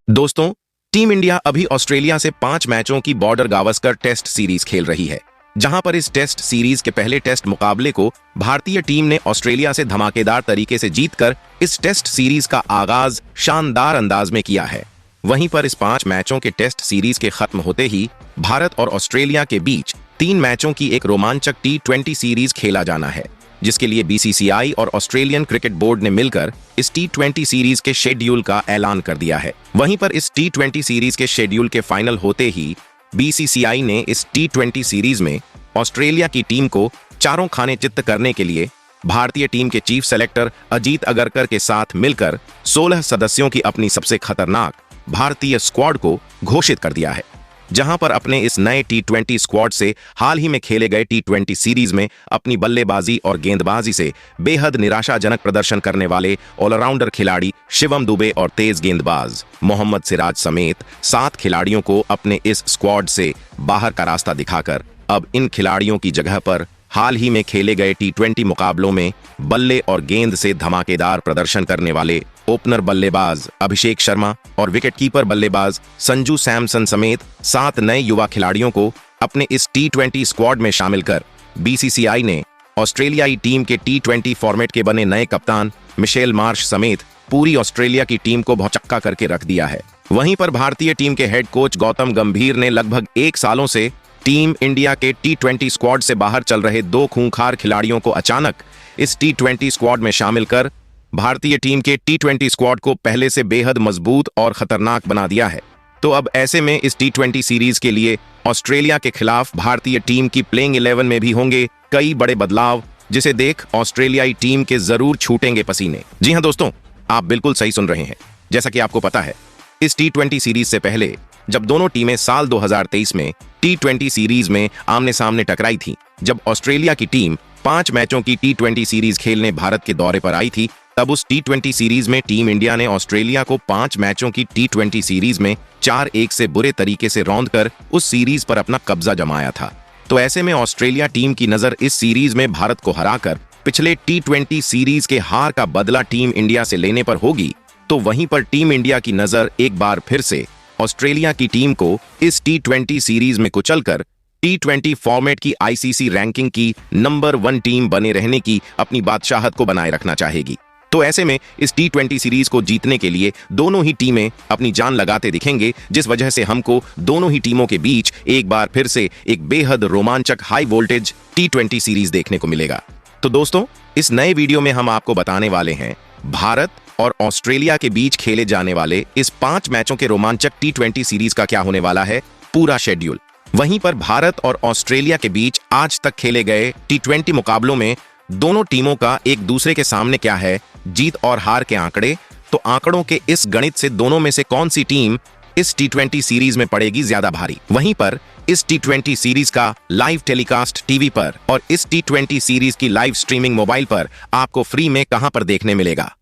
दोस्तों, team India अभी Australia से 5 मैचों की बॉर्डर गावस्कर टेस्ट सीरीज खेल रही है, जहां पर इस टेस्ट सीरीज के पहले टेस्ट मुकाबले को भारतीय टीम ने ऑस्ट्रेलिया से धमाकेदार तरीके से जीतकर इस टेस्ट सीरीज का आगाज शानदार अंदाज में किया है। वहीं पर इस 5 मैचों के टेस्ट सीरीज के खत्म होते ही भारत और ऑस्ट्रेलिया के बीच 3 मैचों की एक रोमांचक T20 सीरीज खेला जाना है, जिसके लिए BCCI और ऑस्ट्रेलियन क्रिकेट बोर्ड ने मिलकर इस T20 सीरीज के शेड्यूल का ऐलान कर दिया है। वहीं पर इस T20 सीरीज के शेड्यूल के फाइनल होते ही BCCI ने इस T20 सीरीज में ऑस्ट्रेलिया की टीम को चारों खाने चित्त करने के लिए भारतीय टीम के चीफ सेलेक्टर अजीत अगरकर के साथ मिलकर 16 सदस्यों की अपनी सबसे खतरनाक भारतीय स्क्वाड को घोषित कर दिया है, जहां पर अपने इस नए T20 स्क्वाड से हाल ही में खेले गए T20 सीरीज में अपनी बल्लेबाजी और गेंदबाजी से बेहद निराशाजनक प्रदर्शन करने वाले ऑलराउंडर खिलाड़ी शिवम दुबे और तेज गेंदबाज मोहम्मद सिराज समेत 7 खिलाड़ियों को अपने इस स्क्वाड से बाहर का रास्ता दिखाकर अब इन खिलाड़ियों की जगह पर हाल ही में खेले गए T20 मुकाबलों में बल्ले और गेंद से धमाकेदार प्रदर्शन करने वाले ओपनर बल्लेबाज अभिषेक शर्मा और विकेटकीपर बल्लेबाज संजू सैमसन समेत 7 नए युवा खिलाड़ियों को अपने इस T20 स्क्वाड में शामिल कर BCCI ने ऑस्ट्रेलियाई टीम के T20 फॉर्मेट के बने नए कप्तान मिशेल मार्श समेत पूरी ऑस्ट्रेलिया की टीम को भौचक्का करके रख दिया है। वहीं पर भारतीय टीम के हेड कोच गौतम गंभीर ने लगभग 1 सालों से टीम इंडिया के T20 स्क्वाड से बाहर चल रहे 2 खूंखार खिलाड़ियों को अचानक इस T20 स्क्वाड में शामिल कर भारतीय टीम के T20 स्क्वाड को पहले से बेहद मजबूत और खतरनाक बना दिया है। तो अब ऐसे में इस T20 सीरीज के लिए ऑस्ट्रेलिया के खिलाफ भारतीय टीम की प्लेइंग 11 में भी होंगे कई बड़े बदलाव, जिसे देख ऑस्ट्रेलियाई टीम के जरूर छूटेंगे पसीने। जी हां दोस्तों, आप बिल्कुल सही सुन रहे हैं। जैसा कि आपको पता है, इस T20 सीरीज से पहले जब दोनों टीमें साल 2023 में T20 सीरीज में आमने सामने टकराई थी, जब ऑस्ट्रेलिया की टीम 5 मैचों की T20 सीरीज खेलने भारत के दौरे पर आई थी, तब उस T20 सीरीज में टीम इंडिया ने ऑस्ट्रेलिया को 5 मैचों की T20 सीरीज में 4-1 से बुरे तरीके से रौंद कर उस सीरीज पर अपना कब्जा जमाया था। तो ऐसे में ऑस्ट्रेलिया टीम की नजर इस सीरीज में भारत को हराकर पिछले T20 सीरीज के हार का बदला टीम इंडिया से लेने पर होगी, तो वहीं पर टीम इंडिया की नजर एक बार फिर से ऑस्ट्रेलिया की टीम को इस T20 सीरीज में कुचलकर T20 फॉर्मेट की ICC रैंकिंग की नंबर 1 टीम बने रहने की अपनी बादशाहत को बनाए रखना चाहेगी। तो ऐसे में इस T20 सीरीज को जीतने के लिए दोनों ही टीमें अपनी जान लगाते दिखेंगे, जिस वजह से हमको दोनों ही टीमों के बीच एक बार फिर से एक बेहद रोमांचक हाई वोल्टेज T20 सीरीज देखने को मिलेगा। तो दोस्तों, इस नए वीडियो में हम आपको बताने वाले हैं भारत और ऑस्ट्रेलिया के बीच खेले जाने वाले इस 5 मैचों के रोमांचक T20 सीरीज का क्या होने वाला है पूरा शेड्यूल। वहीं पर भारत और ऑस्ट्रेलिया के बीच आज तक खेले गए T20 मुकाबलों में दोनों टीमों का एक दूसरे के सामने क्या है जीत और हार के आंकड़े। तो आंकड़ों के इस गणित से दोनों में से कौन सी टीम इस T20 सीरीज में पड़ेगी ज्यादा भारी। वहीं पर इस T20 सीरीज का लाइव टेलीकास्ट टीवी पर और इस T20 सीरीज की लाइव स्ट्रीमिंग मोबाइल पर आपको फ्री में कहां पर देखने मिलेगा।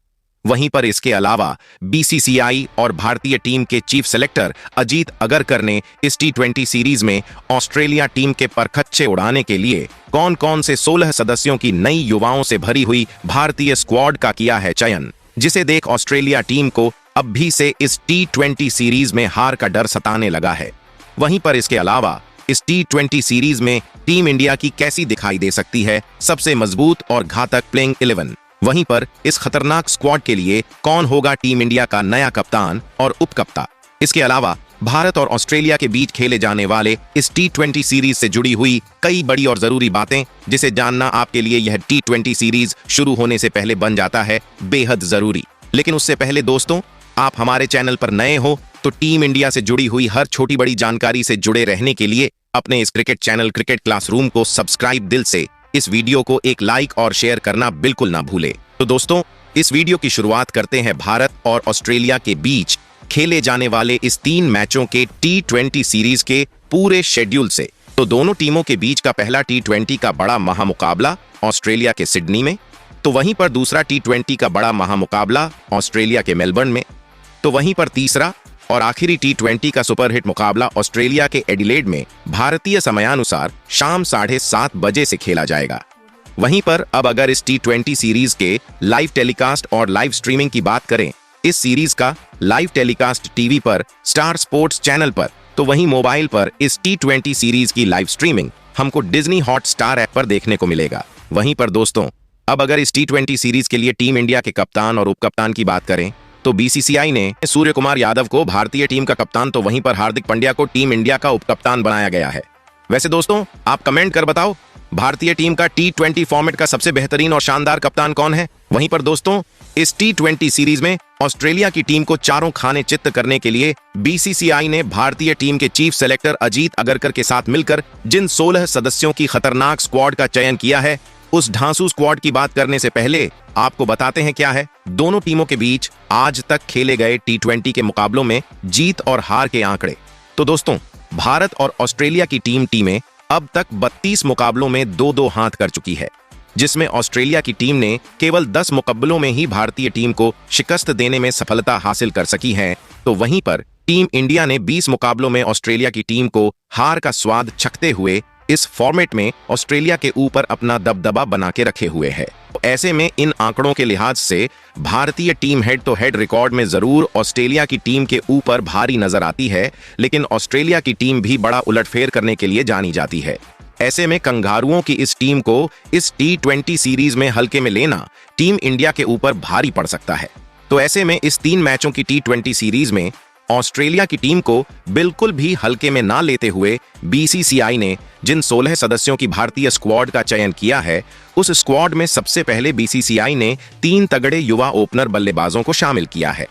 वहीं पर इसके अलावा BCCI और भारतीय टीम के चीफ सेलेक्टर अजीत अगरकर ने इस T20 सीरीज में ऑस्ट्रेलिया टीम के परखच्चे उड़ाने के लिए कौन कौन से 16 सदस्यों की नई युवाओं से भरी हुई भारतीय स्क्वाड का किया है चयन, जिसे देख ऑस्ट्रेलिया टीम को अब भी से इस T20 सीरीज में हार का डर सताने लगा है। वहीं पर इसके अलावा इस T20 सीरीज में टीम इंडिया की कैसी दिखाई दे सकती है सबसे मजबूत और घातक प्लेइंग 11। वहीं पर इस खतरनाक स्क्वाड के लिए कौन होगा टीम इंडिया का नया कप्तान और उप कप्तान। इसके अलावा भारत और ऑस्ट्रेलिया के बीच खेले जाने वाले इस T20 सीरीज से जुड़ी हुई कई बड़ी और जरूरी बातें, जिसे जानना आपके लिए यह T20 सीरीज शुरू होने से पहले बन जाता है बेहद जरूरी। लेकिन उससे पहले दोस्तों, आप हमारे चैनल पर नए हो तो टीम इंडिया से जुड़ी हुई हर छोटी बड़ी जानकारी से जुड़े रहने के लिए अपने इस क्रिकेट चैनल क्रिकेट क्लासरूम को सब्सक्राइब दिल से, इस वीडियो को एक लाइक और शेयर करना बिल्कुल ना भूले। तो दोस्तों, इस वीडियो की शुरुआत करते हैं भारत और ऑस्ट्रेलिया के बीच खेले जाने वाले इस 3 मैचों के T20 सीरीज के पूरे शेड्यूल से। तो दोनों टीमों के बीच का पहला T20 का बड़ा महामुकाबला ऑस्ट्रेलिया के सिडनी में, तो वहीं पर दूसरा T20 का बड़ा महामुकाबला ऑस्ट्रेलिया के मेलबर्न में, तो वहीं पर तीसरा और आखिरी T20 का सुपरहिट मुकाबला ऑस्ट्रेलिया के एडिलेड में भारतीय समयानुसार शाम 7:30 बजे से खेला जाएगा। वहीं पर अब अगर इस T20 सीरीज के लाइव टेलीकास्ट और लाइव स्ट्रीमिंग की बात करें इस सीरीज का लाइव टेलीकास्ट टीवी पर स्टार स्पोर्ट्स चैनल पर, तो वहीं मोबाइल पर इस T20 सीरीज की लाइव स्ट्रीमिंग हमको डिज्नी हॉटस्टार ऐप पर देखने को मिलेगा। वहीं पर दोस्तों, अब अगर इस T20 सीरीज के लिए टीम इंडिया के कप्तान और उपकप्तान की बात करें तो BCCI ने सूर्य कुमार यादव को भारतीय टीम का कप्तान, तो वहीं पर हार्दिक पांड्या को टीम इंडिया का उपकप्तान बनाया गया है। वैसे दोस्तों, आप कमेंट कर बताओ, भारतीय टीम का T20 फॉर्मेट का सबसे बेहतरीन और शानदार कप्तान कौन है। वहीं पर दोस्तों, इस T20 सीरीज में ऑस्ट्रेलिया की टीम को चारों खाने चित्त करने के लिए BCCI ने भारतीय टीम के चीफ सेलेक्टर अजीत अगरकर के साथ मिलकर जिन 16 सदस्यों की खतरनाक स्क्वाड का चयन किया है, उस ढांसू स्क्वाड की बात करने से पहले आपको बताते हैं क्या है दोनों टीमों के बीच आज तक खेले गए T20 के मुकाबलों में जीत और हार के आंकड़े। तो दोस्तों, भारत और ऑस्ट्रेलिया की टीमें अब तक 32 मुकाबलों में 2-2 हाथ कर चुकी है, जिसमें ऑस्ट्रेलिया की टीम ने केवल 10 मुकाबलों में ही भारतीय टीम को शिकस्त देने में सफलता हासिल कर सकी है। तो वहीं पर टीम इंडिया ने 20 मुकाबलों में ऑस्ट्रेलिया की टीम को हार का स्वाद चखते हुए इस फॉर्मेट में ऑस्ट्रेलिया के ऊपर अपना दबदबा बना के रखे हुए है। तो ऐसे में इन आंकड़ों के लिहाज से भारतीय team head to head record में जरूर ऑस्ट्रेलिया की टीम के ऊपर भारी नजर आती है, लेकिन ऑस्ट्रेलिया की टीम भी बड़ा उलटफेर करने के लिए जानी जाती है। ऐसे में कंगारुओं की इस टीम को इस T20 सीरीज में हल्के में लेना टीम इंडिया के ऊपर भारी पड़ सकता है। तो ऐसे में इस 3 मैचों की T20 सीरीज में ऑस्ट्रेलिया की टीम को बिल्कुल भी हल्के में ना लेते हुए BCCI ने जिन 16 सदस्यों की भारतीय स्क्वाड का चयन किया है, उस स्क्वाड में सबसे पहले BCCI ने 3 तगड़े युवा ओपनर बल्लेबाजों को शामिल किया है।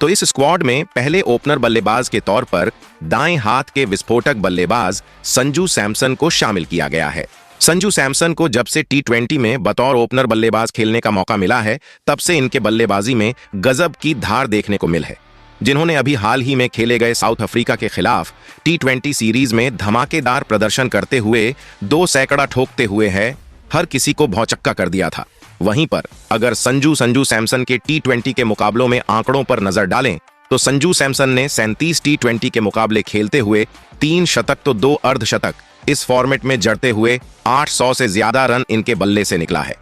तो इस स्क्वाड में पहले ओपनर बल्लेबाज के तौर पर दाएं हाथ के विस्फोटक बल्लेबाज संजू सैमसन को शामिल किया गया है। संजू सैमसन को जब से T20 में बतौर ओपनर बल्लेबाज खेलने का मौका मिला है, तब से इनके बल्लेबाजी में गजब की धार देखने को मिल है। जिन्होंने अभी हाल ही में खेले गए साउथ अफ्रीका के खिलाफ T20 सीरीज में धमाकेदार प्रदर्शन करते हुए 2 सैकड़ा ठोकते हुए है हर किसी को भौचक्का कर दिया था। वहीं पर अगर संजू सैमसन के T20 के मुकाबलों में आंकड़ों पर नजर डालें तो संजू सैमसन ने 37 T20 के मुकाबले खेलते हुए 3 शतक तो 2 अर्धशतक इस फॉर्मेट में जड़ते हुए 800 से ज्यादा रन इनके बल्ले से निकला है।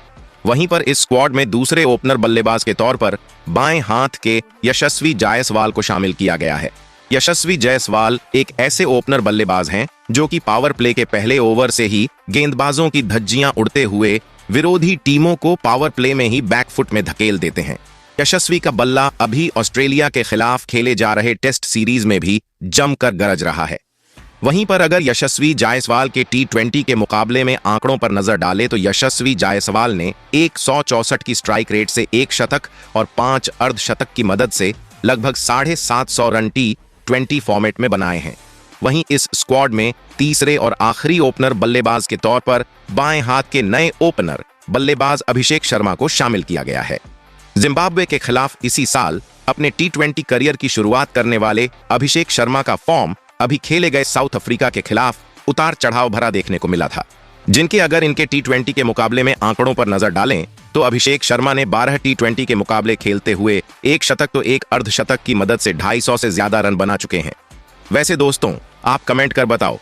वहीं पर इस स्क्वाड में दूसरे ओपनर बल्लेबाज के तौर पर बाएं हाथ के यशस्वी जायसवाल को शामिल किया गया है। यशस्वी जायसवाल एक ऐसे ओपनर बल्लेबाज हैं जो कि पावर प्ले के पहले ओवर से ही गेंदबाजों की धज्जियां उड़ते हुए विरोधी टीमों को पावर प्ले में ही बैकफुट में धकेल देते हैं। यशस्वी का बल्ला अभी ऑस्ट्रेलिया के खिलाफ खेले जा रहे टेस्ट सीरीज में भी जमकर गरज रहा है। वहीं पर अगर यशस्वी जायसवाल के T20 के मुकाबले में आंकड़ों पर नजर डाले तो यशस्वी जायसवाल ने 164 की स्ट्राइक रेट से 1 शतक और 5 अर्धशतक की मदद से लगभग 750 रन T20 फॉर्मेट में बनाए हैं। वहीं इस स्क्वाड में तीसरे और आखिरी ओपनर बल्लेबाज के तौर पर बाएं हाथ के नए ओपनर बल्लेबाज अभिषेक शर्मा को शामिल किया गया है। जिम्बाब्वे के खिलाफ इसी साल अपने T20 करियर की शुरुआत करने वाले अभिषेक शर्मा का फॉर्म अभी खेले गए साउथ अफ्रीका के खिलाफ उतार चढ़ाव भरा देखने को मिला था, जिनके अगर इनके T20 के मुकाबले में आंकड़ों पर नजर डालें तो अभिषेक शर्मा ने 12 T20 के मुकाबले खेलते हुए 1 शतक तो 1 अर्धशतक की मदद से 250 से ज्यादा रन बना चुके हैं। वैसे दोस्तों, आप कमेंट कर बताओ,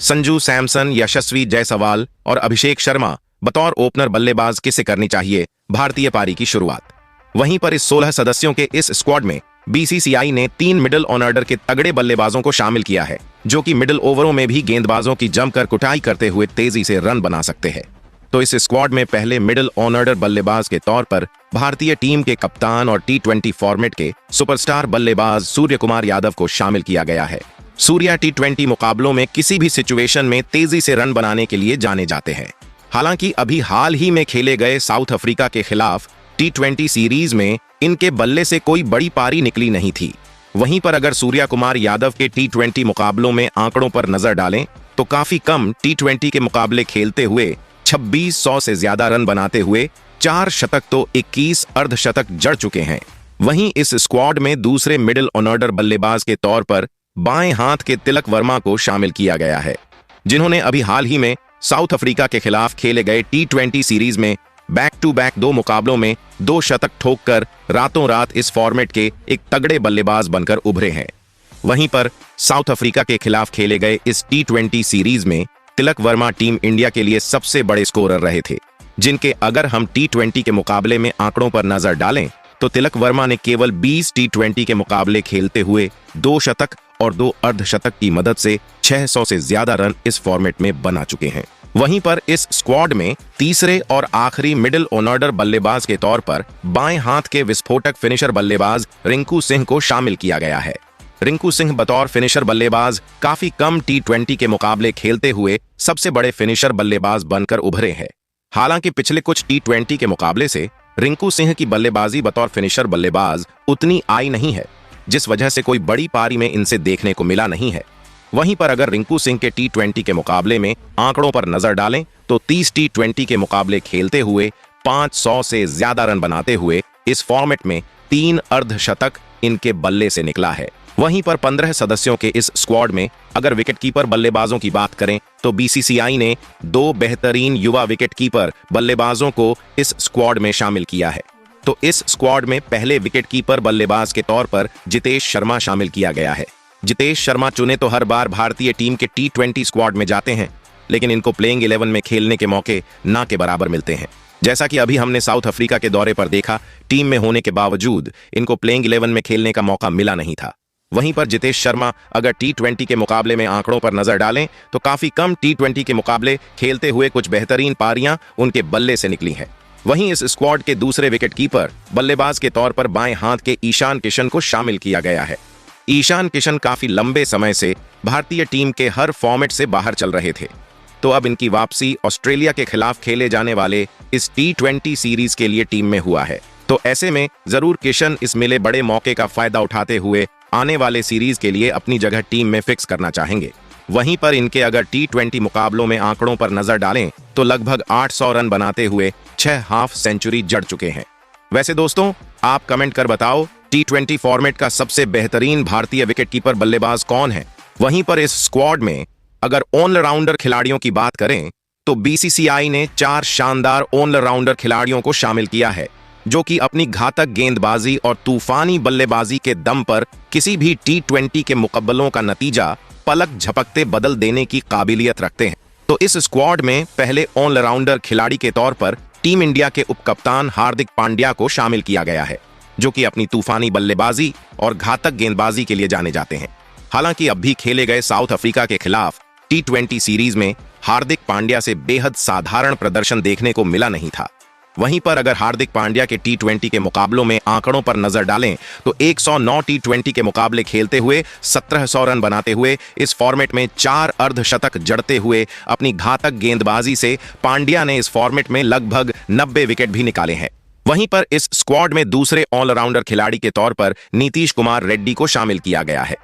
संजू सैमसन, यशस्वी जायसवाल और अभिषेक शर्मा बतौर ओपनर बल्लेबाज किसे करनी चाहिए भारतीय पारी की शुरुआत। वहीं पर इस 16 सदस्यों के इस स्क्वाड में BCCI ने 3 मिडिल ऑर्डर के तगड़े बल्लेबाजों को शामिल किया है, जो कि मिडिल ओवरों में भी गेंदबाजों की जमकर कुटाई करते हुए तेजी से रन बना सकते हैं। तो इस स्क्वाड में पहले मिडिल ऑर्डर बल्लेबाज के तौर पर भारतीय टीम के कप्तान और T20 फॉर्मेट के सुपरस्टार बल्लेबाज सूर्य कुमार यादव को शामिल किया गया है। सूर्या T20 मुकाबलों में किसी भी सिचुएशन में तेजी से रन बनाने के लिए जाने जाते हैं। हालांकि अभी हाल ही में खेले गए साउथ अफ्रीका के खिलाफ T20 सीरीज में इनके बल्ले से कोई बड़ी पारी निकली नहीं थी। वहीं पर अगर सूर्या कुमार यादव के T20 मुकाबलों में आंकड़ों पर नजर डालें तो काफी कम T20 के मुकाबले खेलते हुए 2600 से ज्यादा रन बनाते हुए 4 शतक तो 21 अर्धशतक जड़ चुके हैं। वहीं इस स्क्वाड में दूसरे मिडिल ऑर्डर बल्लेबाज के तौर पर बाएं हाथ के तिलक वर्मा को शामिल किया गया है, जिन्होंने अभी हाल ही में साउथ अफ्रीका के खिलाफ खेले गए T20 सीरीज में बैक टू बैक 2 मुकाबलों में 2 शतक ठोककर रातों रात इस फॉर्मेट के एक तगड़े बल्लेबाज बनकर उभरे हैं। वहीं पर साउथ अफ्रीका के खिलाफ खेले गए इस T20 सीरीज में तिलक वर्मा टीम इंडिया के लिए सबसे बड़े स्कोरर रहे थे, जिनके अगर हम T20 के मुकाबले में आंकड़ों पर नजर डालें तो तिलक वर्मा ने केवल 20 टी20 के मुकाबले खेलते हुए 2 शतक और 2 अर्धशतक की मदद से 600 से ज्यादा रन इस फॉर्मेट में बना चुके हैं। वहीं पर इस स्क्वाड में तीसरे और आखिरी मिडिल ऑर्डर बल्लेबाज के तौर पर बाएं हाथ के विस्फोटक फिनिशर बल्लेबाज रिंकू सिंह को शामिल किया गया है। रिंकू सिंह बतौर फिनिशर बल्लेबाज काफी कम टी20 के मुकाबले खेलते हुए सबसे बड़े फिनिशर बल्लेबाज बनकर उभरे हैं। हालांकि पिछले कुछ टी20 के मुकाबले से रिंकू सिंह की बल्लेबाजी बतौर फिनिशर बल्लेबाज उतनी आई नहीं है, जिस वजह से कोई बड़ी पारी में इनसे देखने को मिला नहीं है। वहीं पर अगर रिंकू सिंह के टी20 के मुकाबले में आंकड़ों पर नजर डालें तो 30 टी20 के मुकाबले खेलते हुए 500 से ज्यादा रन बनाते हुए इस फॉर्मेट में 3 अर्धशतक इनके बल्ले से निकला है। वहीं पर 15 सदस्यों के इस स्क्वाड में अगर विकेटकीपर बल्लेबाजों की बात करें तो बीसीसीआई ने 2 बेहतरीन युवा विकेटकीपर बल्लेबाजों को इस स्क्वाड में शामिल किया है। तो इस स्क्वाड में पहले विकेटकीपर बल्लेबाज के तौर पर जितेश शर्मा शामिल किया गया है। जितेश शर्मा चुने तो हर बार भारतीय टीम के टी20 स्क्वाड में जाते हैं, लेकिन इनको प्लेइंग 11 में खेलने के मौके ना के बराबर मिलते हैं। जैसा कि अभी हमने साउथ अफ्रीका के दौरे पर देखा, टीम में होने के बावजूद इनको प्लेइंग 11 में खेलने का मौका मिला नहीं था। वहीं पर जितेश शर्मा अगर टी20 के मुकाबले में आंकड़ों पर नजर डालें तो काफी कम टी20 के मुकाबले खेलते हुए कुछ बेहतरीन पारियां उनके बल्ले से निकली हैं। वहीं इस स्क्वाड के दूसरे विकेटकीपर बल्लेबाज के तौर पर बाएं हाथ के ईशान किशन को शामिल किया गया है। ईशान किशन काफी लंबे समय से भारतीय टीम के हर फॉर्मेट से बाहर चल रहे थे, तो अब इनकी वापसी ऑस्ट्रेलिया के खिलाफ खेले जाने वाले इस टी20 सीरीज के लिए टीम में हुआ है। तो ऐसे में जरूर किशन इस मिले बड़े मौके का फायदा उठाते हुए आने वाले सीरीज के लिए अपनी जगह टीम में फिक्स करना चाहेंगे। वहीं पर इनके अगर टी20 मुकाबलों में आंकड़ों पर नजर डालें तो लगभग 800 रन बनाते हुए 6 हाफ सेंचुरी जड़ चुके हैं। वैसे दोस्तों, आप कमेंट कर बताओ टी20 फॉर्मेट का सबसे बेहतरीन भारतीय विकेटकीपर बल्लेबाज कौन है। वहीं पर इस स्क्वाड में अगर ऑलराउंडर खिलाड़ियों की बात करें तो बीसीसीआई ने 4 शानदार ऑलराउंडर खिलाड़ियों को शामिल किया है, जो कि अपनी घातक गेंदबाजी और तूफानी बल्लेबाजी के दम पर किसी भी टी20 के मुकाबलों का नतीजा पलक झपकते बदल देने की काबिलियत रखते हैं। तो इस स्क्वाड में पहले ऑलराउंडर खिलाड़ी के तौर पर टीम इंडिया के उपकप्तान हार्दिक पांड्या को शामिल किया गया है, जो कि अपनी तूफानी बल्लेबाजी और घातक गेंदबाजी के लिए जाने जाते हैं। हालांकि अब भी खेले गए साउथ अफ्रीका के खिलाफ टी20 सीरीज में हार्दिक पांड्या से बेहद साधारण प्रदर्शन देखने को मिला नहीं था। वहीं पर अगर हार्दिक पांड्या के टी20 के मुकाबलों में आंकड़ों पर नजर डालें तो 109 टी20 के मुकाबले खेलते हुए 1700 रन बनाते हुए इस फॉर्मेट में 4 अर्धशतक जड़ते हुए अपनी घातक गेंदबाजी से पांड्या ने इस फॉर्मेट में लगभग 90 विकेट भी निकाले हैं। वहीं पर इस स्क्वाड में दूसरे ऑलराउंडर खिलाड़ी के तौर पर नीतीश कुमार रेड्डी को शामिल किया गया है।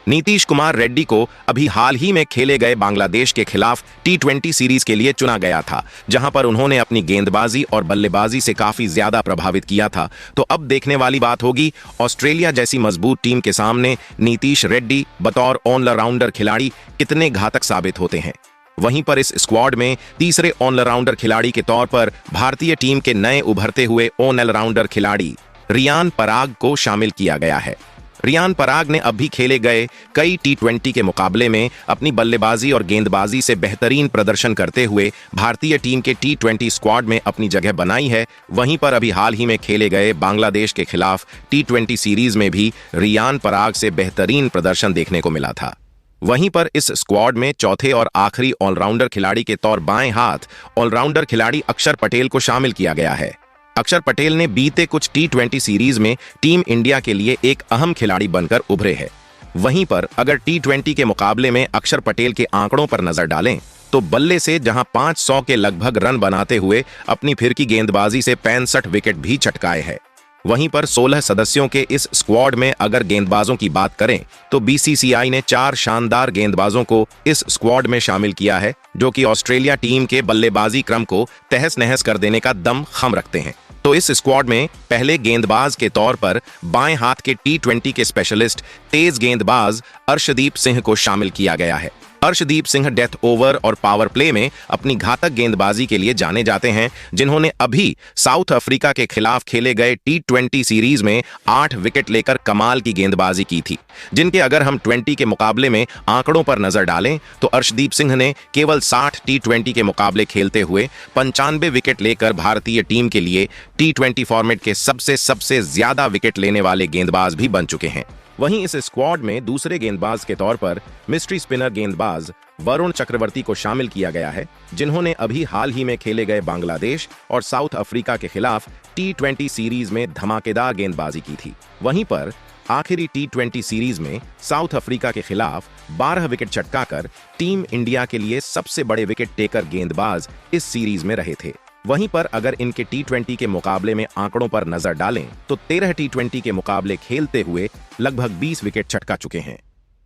नीतीश कुमार रेड्डी को अभी हाल ही में खेले गए बांग्लादेश के खिलाफ टी20 सीरीज के लिए चुना गया था, जहां पर उन्होंने अपनी गेंदबाजी और बल्लेबाजी से काफी ज्यादा प्रभावित किया था। तो अब देखने वाली बात होगी ऑस्ट्रेलिया जैसी मजबूत टीम के सामने नीतीश रेड्डी बतौर ऑलराउंडर खिलाड़ी कितने घातक साबित होते हैं। वहीं पर इस स्क्वाड में तीसरे ऑलराउंडर खिलाड़ी के तौर पर भारतीय टीम के नए उभरते हुए ऑलराउंडर खिलाड़ी रियान पराग को शामिल किया गया है। रियान पराग ने अभी खेले गए कई टी20 के मुकाबले में अपनी बल्लेबाजी और गेंदबाजी से बेहतरीन प्रदर्शन करते हुए भारतीय टीम के टी20 स्क्वाड में अपनी जगह बनाई है। वहीं पर अभी हाल ही में खेले गए बांग्लादेश के खिलाफ टी20 सीरीज में भी रियान पराग से बेहतरीन प्रदर्शन देखने को मिला था। वहीं पर इस स्क्वाड में चौथे और आखिरी ऑलराउंडर खिलाड़ी के तौर बाएं हाथ ऑलराउंडर खिलाड़ी अक्षर पटेल को शामिल किया गया है। अक्षर पटेल ने बीते कुछ टी20 सीरीज में टीम इंडिया के लिए एक अहम खिलाड़ी बनकर उभरे हैं। वहीं पर अगर टी20 के मुकाबले में अक्षर पटेल के आंकड़ों पर नजर डालें तो बल्ले से जहां 500 के लगभग रन बनाते हुए अपनी फिरकी गेंदबाजी से 65 विकेट भी चटकाए हैं। वहीं पर 16 सदस्यों के इस स्क्वाड में अगर गेंदबाजों की बात करें तो बीसीसीआई ने 4 शानदार गेंदबाजों को इस स्क्वाड में शामिल किया है, जो कि ऑस्ट्रेलिया टीम के बल्लेबाजी क्रम को तहस नहस कर देने का दम खम रखते हैं। तो इस स्क्वाड में पहले गेंदबाज के तौर पर बाएं हाथ के टी20 के स्पेशलिस्ट तेज गेंदबाज अर्शदीप सिंह को शामिल किया गया है। अर्शदीप सिंह डेथ ओवर और पावर प्ले में अपनी घातक गेंदबाजी के लिए जाने जाते हैं, जिन्होंने अभी साउथ अफ्रीका के खिलाफ खेले गए T20 सीरीज में 8 विकेट लेकर कमाल की गेंदबाजी की थी, जिनके अगर हम 20 के मुकाबले में आंकड़ों पर नजर डालें तो अर्शदीप सिंह ने केवल 60 T20 के मुकाबले खेलते हुए 95 विकेट लेकर भारतीय टीम के लिए T20 फॉर्मेट के सबसे ज्यादा विकेट लेने वाले गेंदबाज भी बन चुके हैं। वहीं इस स्क्वाड में दूसरे गेंदबाज के तौर पर मिस्ट्री स्पिनर गेंदबाज वरुण चक्रवर्ती को शामिल किया गया है, जिन्होंने अभी हाल ही में खेले गए बांग्लादेश और साउथ अफ्रीका के खिलाफ T20 सीरीज में धमाकेदार गेंदबाजी की थी। वहीं पर आखिरी T20 सीरीज में साउथ अफ्रीका के खिलाफ 12 विकेट चटकाकर टीम इंडिया के लिए सबसे बड़े विकेट टेकर गेंदबाज इस सीरीज में रहे थे। वहीं पर अगर इनके T20 के मुकाबले में आंकड़ों पर नजर डालें तो 13 T20 के मुकाबले खेलते हुए लगभग 20 विकेट चटका चुके हैं।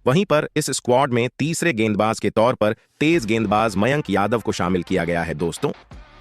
वहीं पर इस स्क्वाड में तीसरे गेंदबाज के तौर पर तेज गेंदबाज मयंक यादव को शामिल किया गया है। दोस्तों,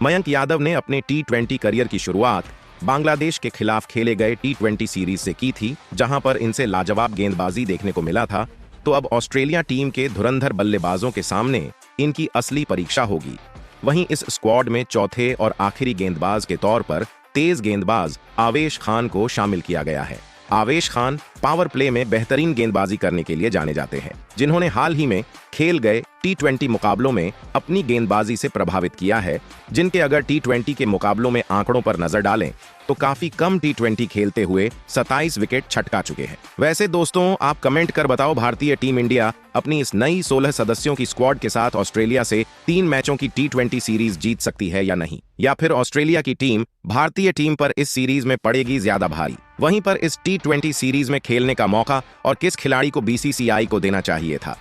मयंक यादव ने अपने T20 करियर की शुरुआत बांग्लादेश के खिलाफ खेले गए T20 सीरीज से की थी, जहां पर इनसे लाजवाब गेंदबाजी देखने को मिला था। तो अब ऑस्ट्रेलिया टीम के धुरंधर बल्लेबाजों के सामने इनकी असली परीक्षा होगी। वहीं इस स्क्वाड में चौथे और आखिरी गेंदबाज के तौर पर तेज गेंदबाज आवेश खान को शामिल किया गया है। आवेश खान पावर प्ले में बेहतरीन गेंदबाजी करने के लिए जाने जाते हैं, जिन्होंने हाल ही में खेल गए T20 मुकाबलों में अपनी गेंदबाजी से प्रभावित किया है, जिनके अगर T20 के मुकाबलों में आंकड़ों पर नजर डालें तो काफी कम T20 खेलते हुए 27 विकेट छटका चुके हैं। वैसे दोस्तों, आप कमेंट कर बताओ, भारतीय टीम इंडिया अपनी इस नई 16 सदस्यों की स्क्वाड के साथ ऑस्ट्रेलिया से 3 मैचों की T20 सीरीज जीत सकती है या नहीं, या फिर ऑस्ट्रेलिया की टीम भारतीय टीम पर इस सीरीज में पड़ेगी ज्यादा भारी। वहीं पर इस T20 सीरीज में खेलने का मौका और किस खिलाड़ी को BCCI को देना चाहिए था,